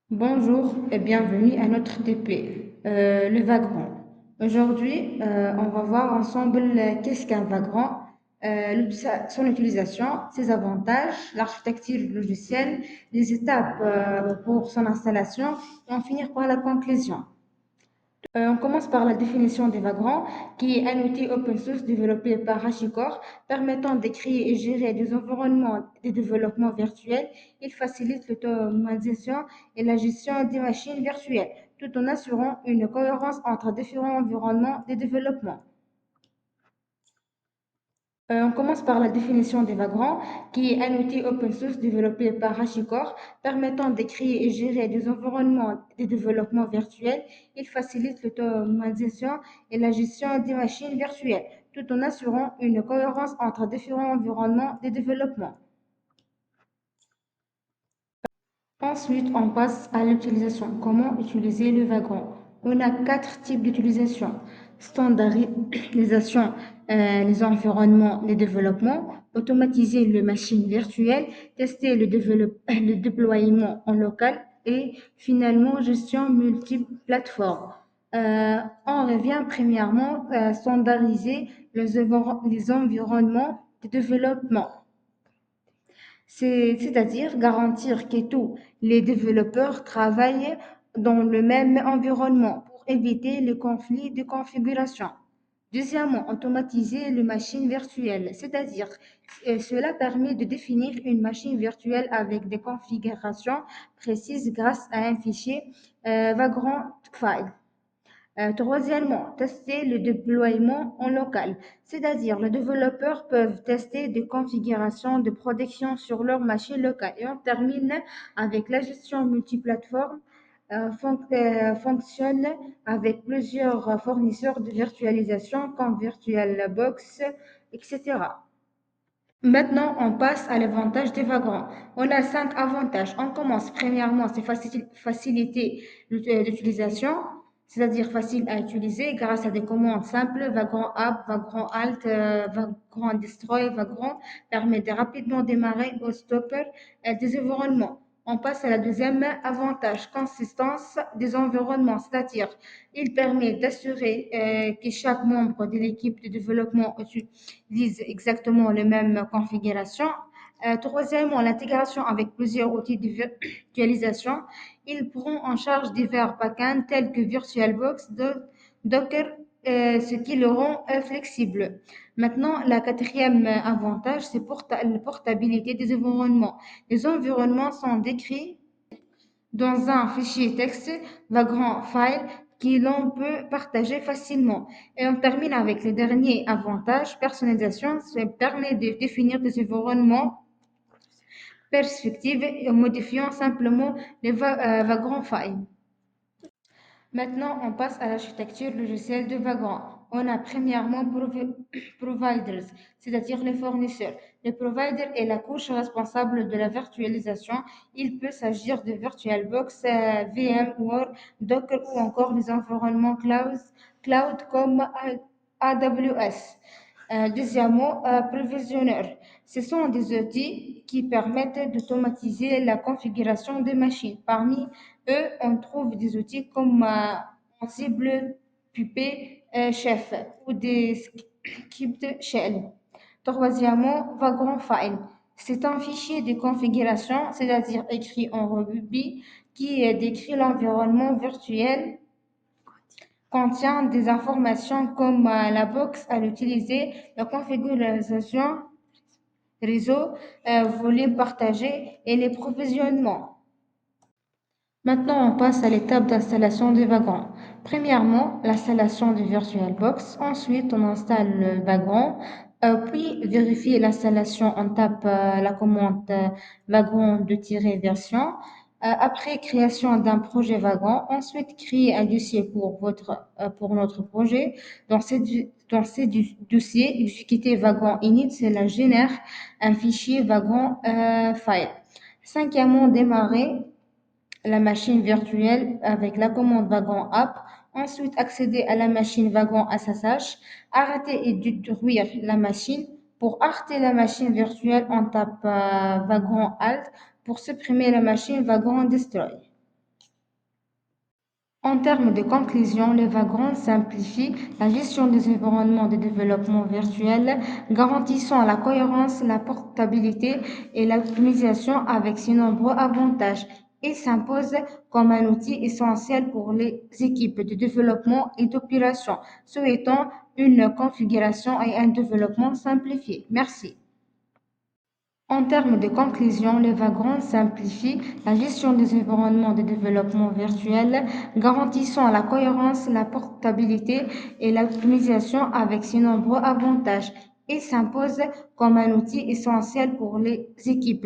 Bonjour et bienvenue à notre TP, le vagrant. Aujourd'hui, on va voir ensemble qu'est-ce qu'un vagrant, son utilisation, ses avantages, l'architecture du logiciel, les étapes pour son installation et en finir par la conclusion. On commence par la définition des vagrants, qui est un outil open source développé par HashiCorp permettant de créer et gérer des environnements de développement virtuel. Il facilite l'automatisation et la gestion des machines virtuelles, tout en assurant une cohérence entre différents environnements de développement. On commence par la définition des vagrants, qui est un outil open source développé par HashiCorp permettant de créer et gérer des environnements de développement virtuel. Il facilite l'automatisation et la gestion des machines virtuelles, tout en assurant une cohérence entre différents environnements de développement. Ensuite, on passe à l'utilisation. Comment utiliser le wagon? On a quatre types d'utilisation. Standardisation, les environnements, les développements, automatiser les machines virtuelles, tester le déploiement en local et finalement gestion multiplateforme. On revient premièrement standardiser les environnements de développement. C'est-à-dire garantir que tous les développeurs travaillent dans le même environnement pour éviter les conflits de configuration. Deuxièmement, automatiser les machines virtuelles, c'est-à-dire cela permet de définir une machine virtuelle avec des configurations précises grâce à un fichier Vagrant File. Troisièmement, tester le déploiement en local, c'est-à-dire les développeurs peuvent tester des configurations de production sur leur machine locale. Et on termine avec la gestion multiplateforme, fonctionne avec plusieurs fournisseurs de virtualisation comme VirtualBox, etc. Maintenant, on passe à l'avantage des vagrants. On a cinq avantages. On commence premièrement, c'est faciliter l'utilisation, c'est-à-dire facile à utiliser grâce à des commandes simples. Vagrant App, Vagrant Alt, Vagrant Destroy, Vagrant permet de rapidement démarrer au stopper des environnements. On passe à la deuxième avantage, consistance des environnements, c'est-à-dire il permet d'assurer que chaque membre de l'équipe de développement utilisent exactement les mêmes configurations. Troisièmement, l'intégration avec plusieurs outils de virtualisation. Ils prennent en charge divers backends tels que VirtualBox, Docker, ce qui le rend flexible. Maintenant, la quatrième avantage, c'est la portabilité des environnements. Les environnements sont décrits dans un fichier texte Vagrant File que l'on peut partager facilement. Et on termine avec le dernier avantage, personnalisation. Ça permet de définir des environnements perspectives en modifiant simplement les Vagrant File. Maintenant, on passe à l'architecture logicielle de Vagrant. On a premièrement providers, c'est-à-dire les fournisseurs. Le provider est la couche responsable de la virtualisation. Il peut s'agir de VirtualBox, VMware, Docker ou encore des environnements cloud comme AWS. Deuxièmement, provisionneurs. Ce sont des outils qui permettent d'automatiser la configuration des machines. Parmi eux, on trouve des outils comme Ansible, Puppet, Chef ou des scripts shell. Troisièmement, Vagrant File. C'est un fichier de configuration, c'est-à-dire écrit en Ruby, qui décrit l'environnement virtuel, contient des informations comme la box à l'utiliser, la configuration réseau, volume partagé et les provisionnements. Maintenant, on passe à l'étape d'installation du wagon. Premièrement, l'installation du VirtualBox. Ensuite, on installe le wagon. Puis, vérifier l'installation, on tape la commande wagon de tirer version. Après création d'un projet wagon, ensuite créer un dossier pour notre projet. Dans ces dossiers, exécuter wagon init, cela génère un fichier wagon file. Cinquièmement, démarrer la machine virtuelle avec la commande wagon app, ensuite accéder à la machine wagon SSH, arrêter et détruire la machine. Pour arrêter la machine virtuelle, on tape wagon alt. Pour supprimer la machine, wagon destroy. En termes de conclusion, les Vagrants simplifient la gestion des environnements de développement virtuel, garantissant la cohérence, la portabilité et l'optimisation avec ses nombreux avantages. Ils s'imposent comme un outil essentiel pour les équipes de développement et d'opération, souhaitant une configuration et un développement simplifié. Merci. En termes de conclusion, les Vagrants simplifient la gestion des environnements de développement virtuel, garantissant la cohérence, la portabilité et l'optimisation avec ses nombreux avantages. Ils s'imposent comme un outil essentiel pour les équipes